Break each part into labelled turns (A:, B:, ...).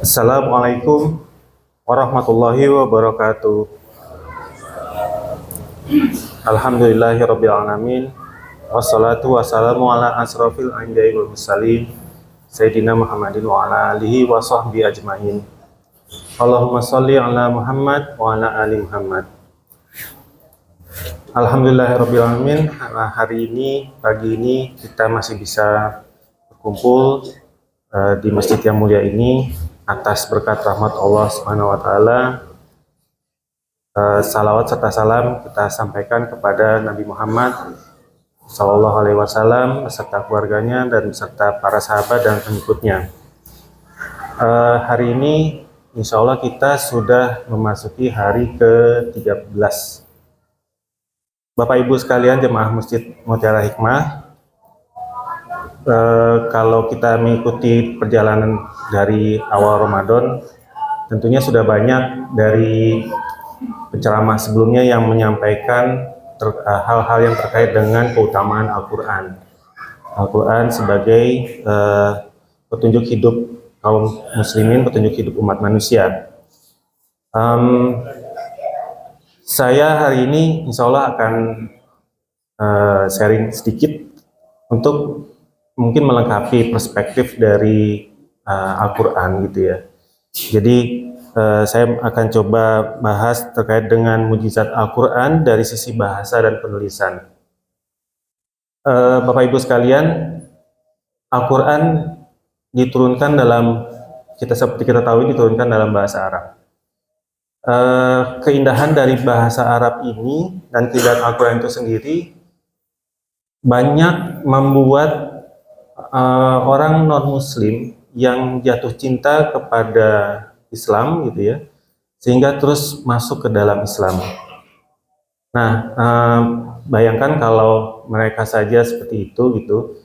A: Assalamualaikum warahmatullahi wabarakatuh. Alhamdulillahirabbil alamin. Wassalatu wassalamu ala asrofil anbiya'i wal mursalin Sayyidina Muhammadin wa ala alihi wa sahbihi ajmain. Allahumma sholli ala Muhammad wa ala ali Muhammad. Alhamdulillahirabbil alamin. Hari ini, pagi ini kita masih bisa berkumpul di masjid yang mulia ini atas berkat rahmat Allah Subhanahu wa taala. Salawat serta salam kita sampaikan kepada Nabi Muhammad Sallallahu Alaihi Wasallam beserta keluarganya dan beserta para sahabat dan pengikutnya. Hari ini insya Allah kita sudah memasuki hari ke-13. Bapak Ibu sekalian jemaah Masjid Mutiara Hikmah, kalau kita mengikuti perjalanan dari awal Ramadan, tentunya sudah banyak dari penceramah sebelumnya yang menyampaikan hal-hal yang terkait dengan keutamaan Al-Quran. Al-Quran sebagai petunjuk hidup kaum muslimin, petunjuk hidup umat manusia. Saya hari ini insya Allah akan sharing sedikit untuk mungkin melengkapi perspektif dari Al-Quran gitu ya. Jadi saya akan coba bahas terkait dengan mukjizat Al-Quran dari sisi bahasa dan penulisan. Bapak Ibu sekalian, Al-Quran diturunkan seperti kita tahu diturunkan dalam bahasa Arab. Keindahan dari bahasa Arab ini dan keindahan Al-Quran itu sendiri banyak membuat orang non-Muslim yang jatuh cinta kepada Islam gitu ya, sehingga terus masuk ke dalam Islam. Nah, bayangkan kalau mereka saja seperti itu gitu,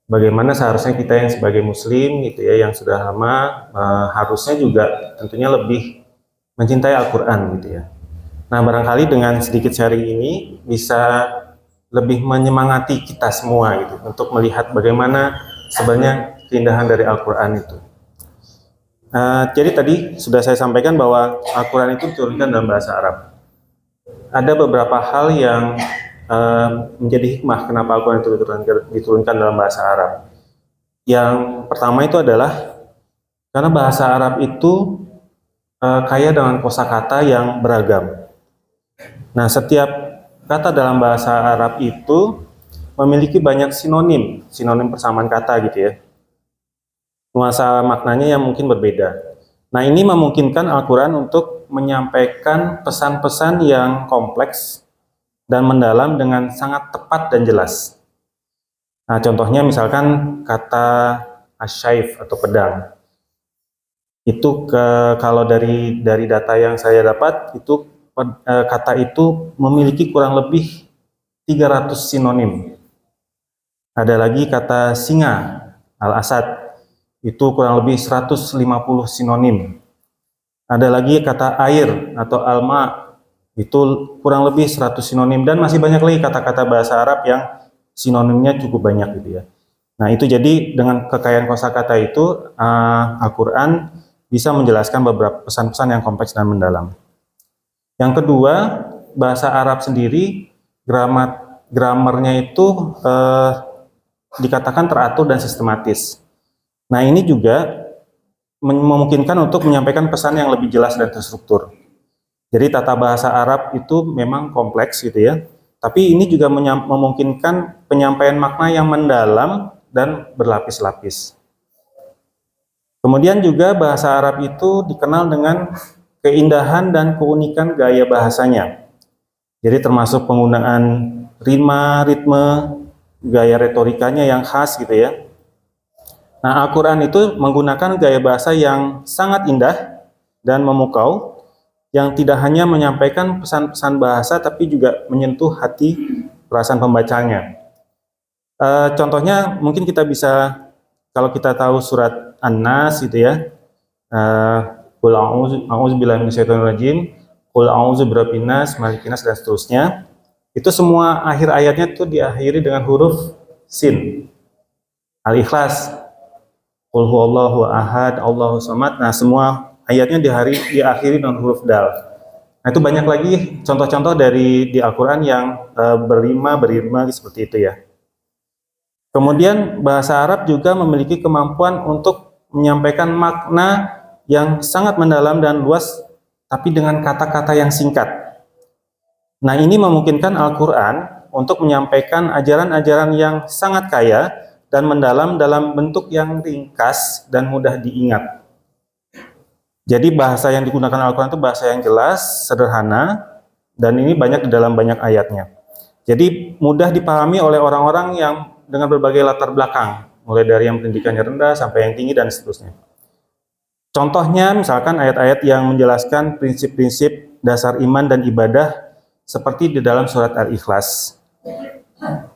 A: bagaimana seharusnya kita yang sebagai Muslim gitu ya, yang sudah lama harusnya juga tentunya lebih mencintai Al-Quran gitu ya. Nah, barangkali dengan sedikit sharing ini bisa lebih menyemangati kita semua gitu untuk melihat bagaimana sebenarnya keindahan dari Al-Quran itu. Jadi tadi sudah saya sampaikan bahwa Al-Quran itu diturunkan dalam bahasa Arab. Ada beberapa hal yang menjadi hikmah kenapa Al-Quran itu diturunkan dalam bahasa Arab. Yang pertama itu adalah karena bahasa Arab itu kaya dengan kosakata yang beragam. Nah, setiap kata dalam bahasa Arab itu memiliki banyak sinonim persamaan kata gitu ya. Nuansa maknanya yang mungkin berbeda. Nah, ini memungkinkan Al-Quran untuk menyampaikan pesan-pesan yang kompleks dan mendalam dengan sangat tepat dan jelas. Nah, contohnya misalkan kata asyaif atau pedang. Itu kalau dari data yang saya dapat, itu kata itu memiliki kurang lebih 300 sinonim. Ada lagi kata singa, al-asad, itu kurang lebih 150 sinonim. Ada lagi kata air atau alma, itu kurang lebih 100 sinonim, dan masih banyak lagi kata-kata bahasa Arab yang sinonimnya cukup banyak gitu ya. Nah, itu jadi dengan kekayaan kosakata itu Al-Quran bisa menjelaskan beberapa pesan-pesan yang kompleks dan mendalam. Yang kedua, bahasa Arab sendiri gramarnya itu dikatakan teratur dan sistematis. Nah, ini juga memungkinkan untuk menyampaikan pesan yang lebih jelas dan terstruktur. Jadi tata bahasa Arab itu memang kompleks gitu ya, tapi ini juga memungkinkan penyampaian makna yang mendalam dan berlapis-lapis. Kemudian juga bahasa Arab itu dikenal dengan keindahan dan keunikan gaya bahasanya. Jadi termasuk penggunaan rima, ritme, gaya retorikanya yang khas gitu ya. Nah, Al-Quran itu menggunakan gaya bahasa yang sangat indah dan memukau, yang tidak hanya menyampaikan pesan-pesan bahasa, tapi juga menyentuh hati perasaan pembacanya. Contohnya mungkin kita bisa, kalau kita tahu surat An-Nas gitu ya, Qul a'udzubillahi minasyaitonirrajim, Qul a'udzu birabbin nas, malikin nas, dan seterusnya. Itu semua akhir ayatnya itu diakhiri dengan huruf sin. Al-Ikhlas, Qul huwallahu ahad, Allahu samad. Nah, semua ayatnya diakhiri dengan huruf dal. Nah, itu banyak lagi contoh-contoh di Al-Qur'an yang berlima seperti itu ya. Kemudian bahasa Arab juga memiliki kemampuan untuk menyampaikan makna yang sangat mendalam dan luas, tapi dengan kata-kata yang singkat. Nah, ini memungkinkan Al-Quran untuk menyampaikan ajaran-ajaran yang sangat kaya dan mendalam dalam bentuk yang ringkas dan mudah diingat. Jadi bahasa yang digunakan Al-Quran itu bahasa yang jelas, sederhana, dan ini banyak di dalam banyak ayatnya. Jadi mudah dipahami oleh orang-orang yang dengan berbagai latar belakang, mulai dari yang pendidikannya rendah sampai yang tinggi dan seterusnya. Contohnya misalkan ayat-ayat yang menjelaskan prinsip-prinsip dasar iman dan ibadah seperti di dalam surat Al-Ikhlas.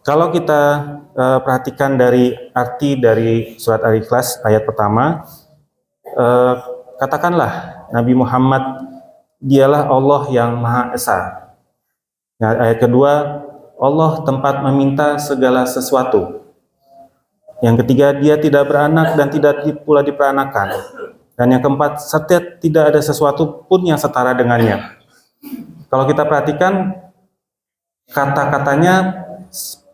A: Kalau kita perhatikan dari arti dari surat Al-Ikhlas ayat pertama, katakanlah Nabi Muhammad dialah Allah yang Maha Esa. Nah, ayat kedua, Allah tempat meminta segala sesuatu. Yang ketiga, dia tidak beranak dan tidak pula diperanakan. Dan yang keempat, serta tidak ada sesuatu pun yang setara dengannya. Kalau kita perhatikan, kata-katanya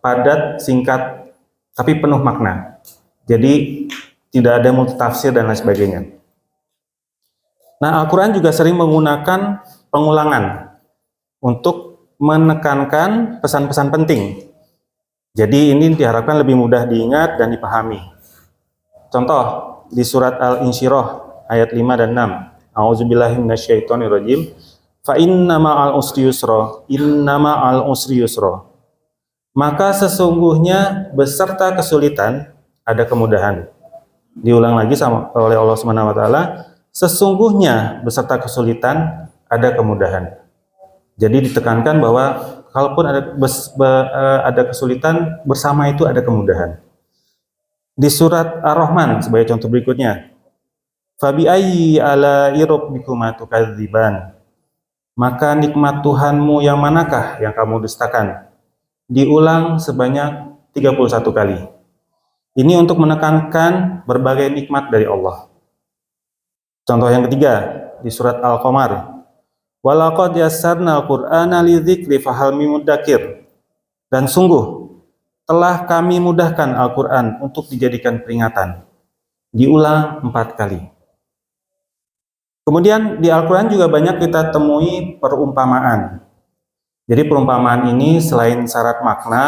A: padat, singkat, tapi penuh makna. Jadi tidak ada multitafsir dan lain sebagainya. Nah, Al-Quran juga sering menggunakan pengulangan untuk menekankan pesan-pesan penting. Jadi ini diharapkan lebih mudah diingat dan dipahami. Contoh, di surat Al-Insyirah ayat 5 dan 6. A'udzubillahi minasyaitonirrajim. Fa inna ma'al usri yusra, inna ma'al usri yusra. Maka sesungguhnya beserta kesulitan ada kemudahan. Diulang lagi oleh Allah Subhanahu wa taala, sesungguhnya beserta kesulitan ada kemudahan. Jadi ditekankan bahwa kalaupun ada kesulitan, bersama itu ada kemudahan. Di surat Ar-Rahman sebagai contoh berikutnya, Fabi ayyi ala'i rabbikuma tukadziban. Maka nikmat Tuhanmu yang manakah yang kamu dustakan? Diulang sebanyak 31 kali. Ini untuk menekankan berbagai nikmat dari Allah. Contoh yang ketiga, di surat Al-Qamar. Walaqad yassarna al-Qur'ana lidzikri fahal min muddakir. Dan sungguh telah kami mudahkan Al-Qur'an untuk dijadikan peringatan. Diulang 4 kali. Kemudian di Al-Quran juga banyak kita temui perumpamaan. Jadi perumpamaan ini selain syarat makna,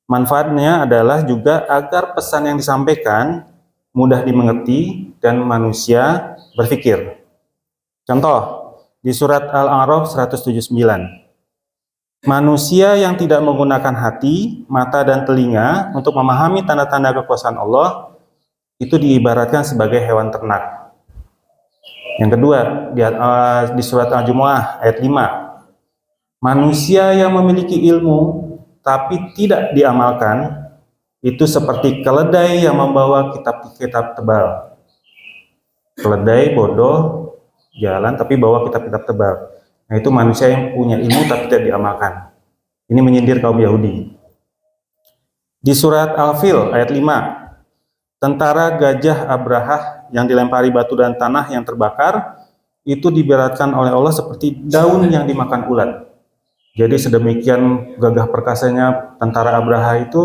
A: manfaatnya adalah juga agar pesan yang disampaikan mudah dimengerti dan manusia berpikir. Contoh, di surat Al-A'raf 179. Manusia yang tidak menggunakan hati, mata, dan telinga untuk memahami tanda-tanda kekuasaan Allah, itu diibaratkan sebagai hewan ternak. Yang kedua, di surat Al-Jumu'ah ayat 5. Manusia yang memiliki ilmu tapi tidak diamalkan, itu seperti keledai yang membawa kitab-kitab tebal. Keledai bodoh, jalan tapi bawa kitab-kitab tebal. Nah, itu manusia yang punya ilmu tapi tidak diamalkan. Ini menyindir kaum Yahudi. Di surat Al-Fil ayat 5. Tentara gajah Abrahah yang dilempari batu dan tanah yang terbakar, itu diberatkan oleh Allah seperti daun yang dimakan ulat. Jadi sedemikian gagah perkasanya tentara Abrahah itu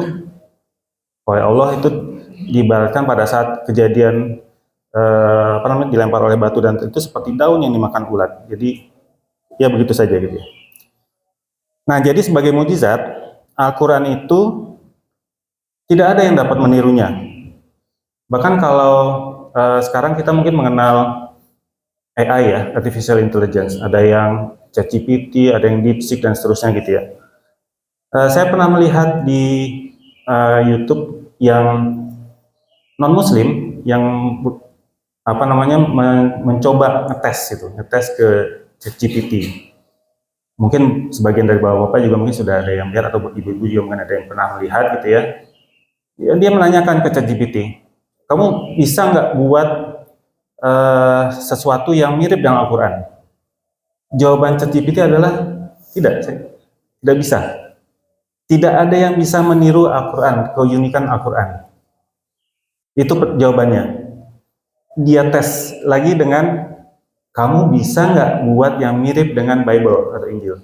A: oleh Allah itu diibaratkan pada saat kejadian dilempar oleh batu dan itu seperti daun yang dimakan ulat. Jadi ya begitu saja gitu ya. Nah, jadi sebagai mukjizat Al-Quran itu tidak ada yang dapat menirunya. Bahkan kalau sekarang kita mungkin mengenal AI ya, Artificial Intelligence, ada yang ChatGPT, ada yang DeepSeek dan seterusnya gitu ya. Saya pernah melihat di YouTube yang non-Muslim yang mencoba ngetes ke ChatGPT. Mungkin sebagian dari bapak-bapak juga mungkin sudah ada yang lihat atau ibu-ibu juga mungkin ada yang pernah melihat gitu ya. Dia menanyakan ke ChatGPT, kamu bisa nggak buat sesuatu yang mirip dengan Al-Quran? Jawaban ChatGPT adalah tidak bisa. Tidak ada yang bisa meniru Al-Quran, keunikan Al-Quran. Itu jawabannya. Dia tes lagi dengan, kamu bisa nggak buat yang mirip dengan Bible atau Injil?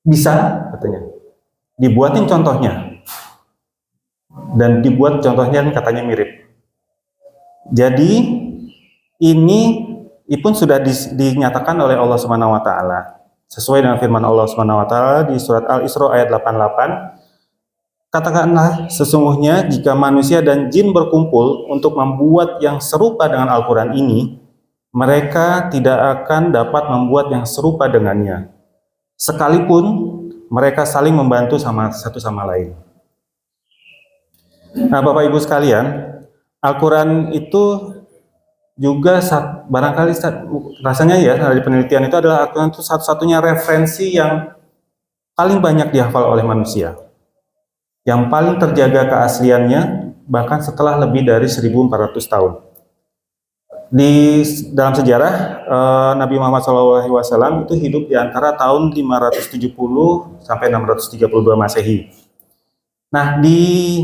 A: Bisa, katanya. Dibuatin contohnya. Dan dibuat contohnya katanya mirip. Jadi ini pun sudah dinyatakan oleh Allah Subhanahu wa taala. Sesuai dengan firman Allah Subhanahu wa taala di surat Al-Isra ayat 88, katakanlah sesungguhnya jika manusia dan jin berkumpul untuk membuat yang serupa dengan Al-Qur'an ini, mereka tidak akan dapat membuat yang serupa dengannya. Sekalipun mereka saling membantu satu sama lain. Nah, Bapak Ibu sekalian, Al-Quran itu juga barangkali rasanya ya dari penelitian itu adalah Al-Quran itu satu-satunya referensi yang paling banyak dihafal oleh manusia, yang paling terjaga keasliannya bahkan setelah lebih dari 1400 tahun. Dalam sejarah Nabi Muhammad SAW itu hidup di antara tahun 570 sampai 632 Masehi. Nah, di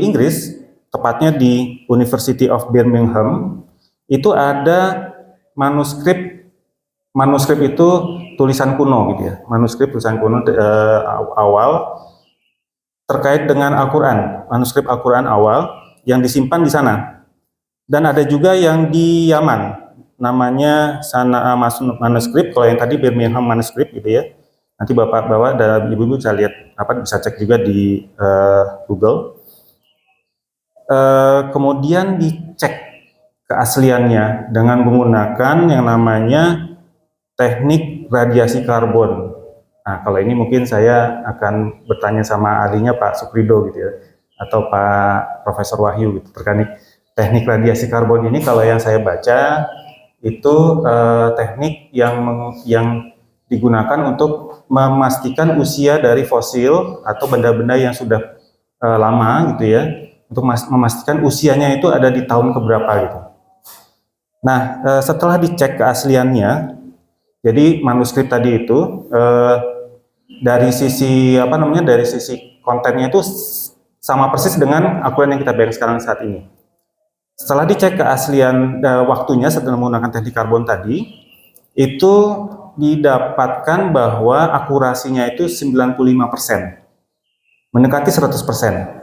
A: Inggris, tepatnya di University of Birmingham, itu ada manuskrip itu tulisan kuno gitu ya, manuskrip tulisan kuno awal terkait dengan Al-Quran, manuskrip Al-Quran awal yang disimpan di sana. Dan ada juga yang di Yaman, namanya Sanaa manuskrip, kalau yang tadi Birmingham manuskrip gitu ya. Nanti Bapak-bapak dan Ibu-ibu bisa lihat, bisa cek juga di Google. Kemudian dicek keasliannya dengan menggunakan yang namanya teknik radiasi karbon. Nah, kalau ini mungkin saya akan bertanya sama ahlinya Pak Sukrido gitu ya, atau Pak Profesor Wahyu gitu, terkait teknik radiasi karbon ini. Kalau yang saya baca itu teknik yang digunakan untuk memastikan usia dari fosil atau benda-benda yang sudah lama gitu ya, untuk memastikan usianya itu ada di tahun keberapa gitu. Nah, setelah dicek keasliannya, jadi manuskrip tadi itu dari sisi dari sisi kontennya itu sama persis dengan Al-Quran yang kita pegang sekarang saat ini. Setelah dicek keaslian waktunya setelah menggunakan teknik karbon tadi, itu didapatkan bahwa akurasinya itu 95%, mendekati 100%.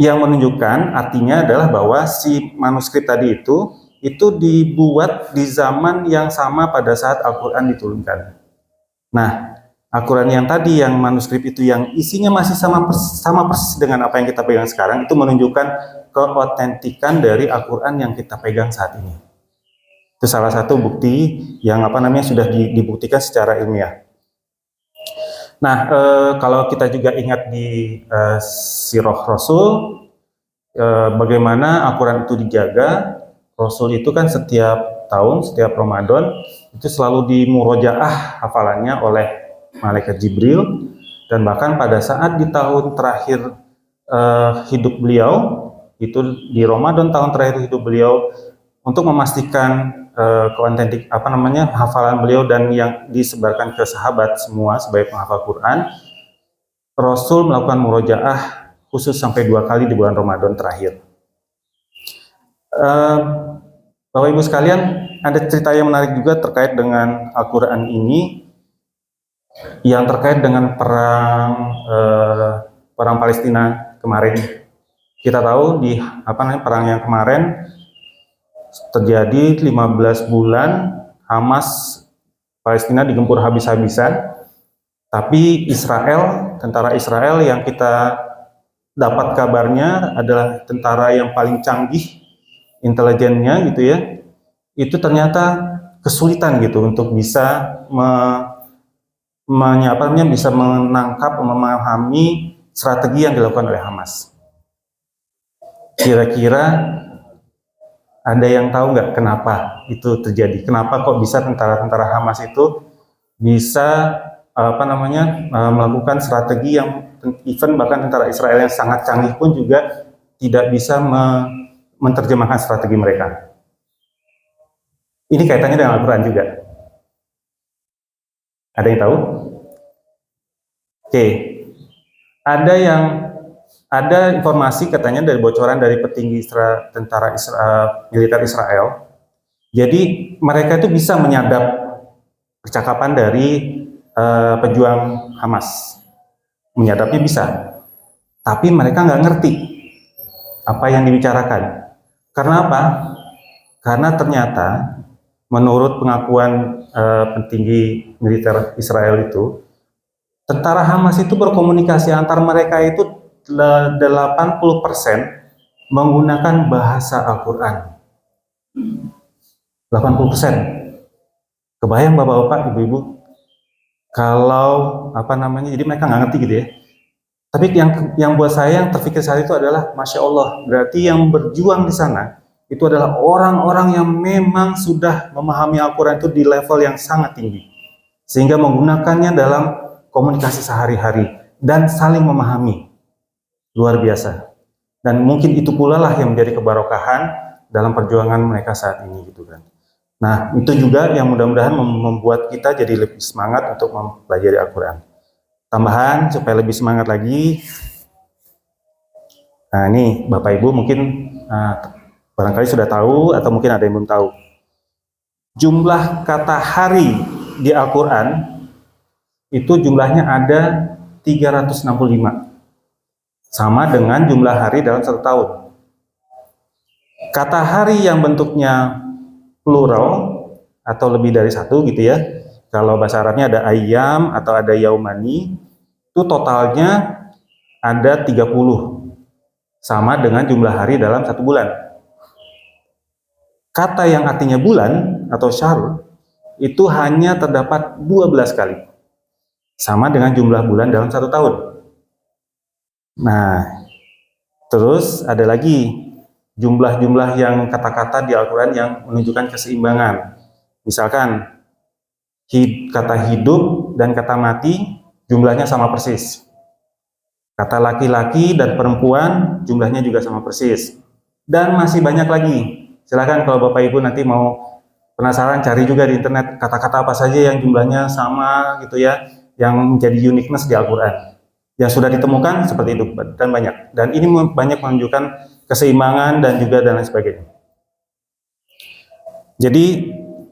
A: Yang menunjukkan artinya adalah bahwa si manuskrip tadi itu dibuat di zaman yang sama pada saat Al-Quran diturunkan. Nah, Al-Quran yang tadi, yang manuskrip itu yang isinya masih sama persis dengan apa yang kita pegang sekarang, itu menunjukkan keotentikan dari Al-Quran yang kita pegang saat ini. Itu salah satu bukti yang sudah dibuktikan secara ilmiah. Nah, kalau kita juga ingat di Sirah Rasul, bagaimana Al-Quran itu dijaga. Rasul itu kan setiap tahun, setiap Ramadan, itu selalu dimurojaah hafalannya oleh Malaikat Jibril, dan bahkan pada saat di tahun terakhir hidup beliau, itu di Ramadan tahun terakhir hidup beliau, untuk memastikan hafalan beliau dan yang disebarkan ke sahabat semua sebagai penghafal Quran, Rasul melakukan murojaah khusus sampai 2 kali di bulan Ramadan terakhir. Bapak Ibu sekalian, ada cerita yang menarik juga terkait dengan Al-Quran ini, yang terkait dengan perang Palestina kemarin. Kita tahu di perang yang kemarin terjadi 15 bulan, Hamas Palestina digempur habis-habisan, tapi tentara Israel yang kita dapat kabarnya adalah tentara yang paling canggih intelijennya gitu ya, itu ternyata kesulitan gitu untuk bisa bisa menangkap, memahami strategi yang dilakukan oleh Hamas. Kira-kira ada yang tahu nggak kenapa itu terjadi? Kenapa kok bisa tentara-tentara Hamas itu bisa melakukan strategi yang even bahkan tentara Israel yang sangat canggih pun juga tidak bisa menerjemahkan strategi mereka? Ini kaitannya dengan Al-Quran juga. Ada yang tahu? Oke. Ada yang ada informasi katanya dari bocoran dari petinggi tentara militer Israel. Jadi mereka itu bisa menyadap percakapan dari pejuang Hamas. Menyadapnya bisa, tapi mereka nggak ngerti apa yang dibicarakan. Karena apa? Karena ternyata menurut pengakuan petinggi militer Israel itu, tentara Hamas itu berkomunikasi antar mereka itu 80% menggunakan bahasa Al-Quran. 80%. Kebayang bapak-bapak, ibu-ibu, kalau jadi mereka nggak ngerti gitu ya. Tapi yang buat saya yang terpikir saat itu adalah, Masya Allah, berarti yang berjuang di sana itu adalah orang-orang yang memang sudah memahami Al-Quran itu di level yang sangat tinggi, sehingga menggunakannya dalam komunikasi sehari-hari dan saling memahami. Luar biasa. Dan mungkin itu pula lah yang menjadi kebarokahan dalam perjuangan mereka saat ini gitu kan. Nah, itu juga yang mudah-mudahan membuat kita jadi lebih semangat untuk mempelajari Al-Quran. Tambahan supaya lebih semangat lagi. Nah, ini Bapak Ibu mungkin barangkali sudah tahu atau mungkin ada yang belum tahu. Jumlah kata hari di Al-Quran itu jumlahnya ada 365. Sama dengan jumlah hari dalam 1 tahun. Kata hari yang bentuknya plural atau lebih dari 1 gitu ya. Kalau bahasa Arabnya ada ayyam atau ada yaumani, itu totalnya ada 30. Sama dengan jumlah hari dalam 1 bulan. Kata yang artinya bulan atau syahr itu hanya terdapat 12 kali. Sama dengan jumlah bulan dalam 1 tahun. Nah, terus ada lagi jumlah-jumlah yang kata-kata di Al-Quran yang menunjukkan keseimbangan. Misalkan kata hidup dan kata mati jumlahnya sama persis. Kata laki-laki dan perempuan jumlahnya juga sama persis. Dan masih banyak lagi. Silakan kalau Bapak Ibu nanti mau penasaran, cari juga di internet kata-kata apa saja yang jumlahnya sama gitu ya, yang menjadi uniqueness di Al-Quran. Yang sudah ditemukan seperti itu dan banyak. Dan ini banyak menunjukkan keseimbangan dan juga dan lain sebagainya. Jadi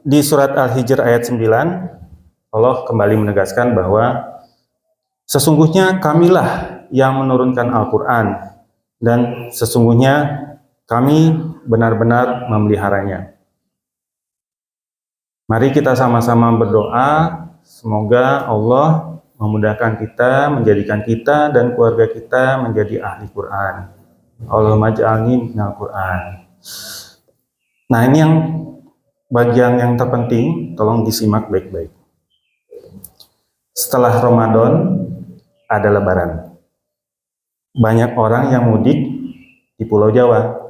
A: di surat Al-Hijr ayat 9, Allah kembali menegaskan bahwa sesungguhnya kamilah yang menurunkan Al-Quran dan sesungguhnya kami benar-benar memeliharanya. Mari kita sama-sama berdoa, semoga Allah memudahkan kita, menjadikan kita dan keluarga kita menjadi ahli Quran. Allahumma ja'alni minal Quran. Nah, ini yang bagian yang terpenting, tolong disimak baik-baik. Setelah Ramadan ada Lebaran. Banyak orang yang mudik di Pulau Jawa.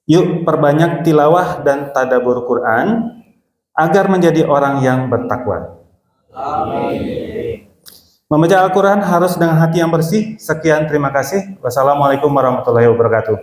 A: Yuk perbanyak tilawah dan tadabbur Quran agar menjadi orang yang bertakwa. Amin. Membaca Al-Quran harus dengan hati yang bersih. Sekian, terima kasih. Wassalamualaikum warahmatullahi wabarakatuh.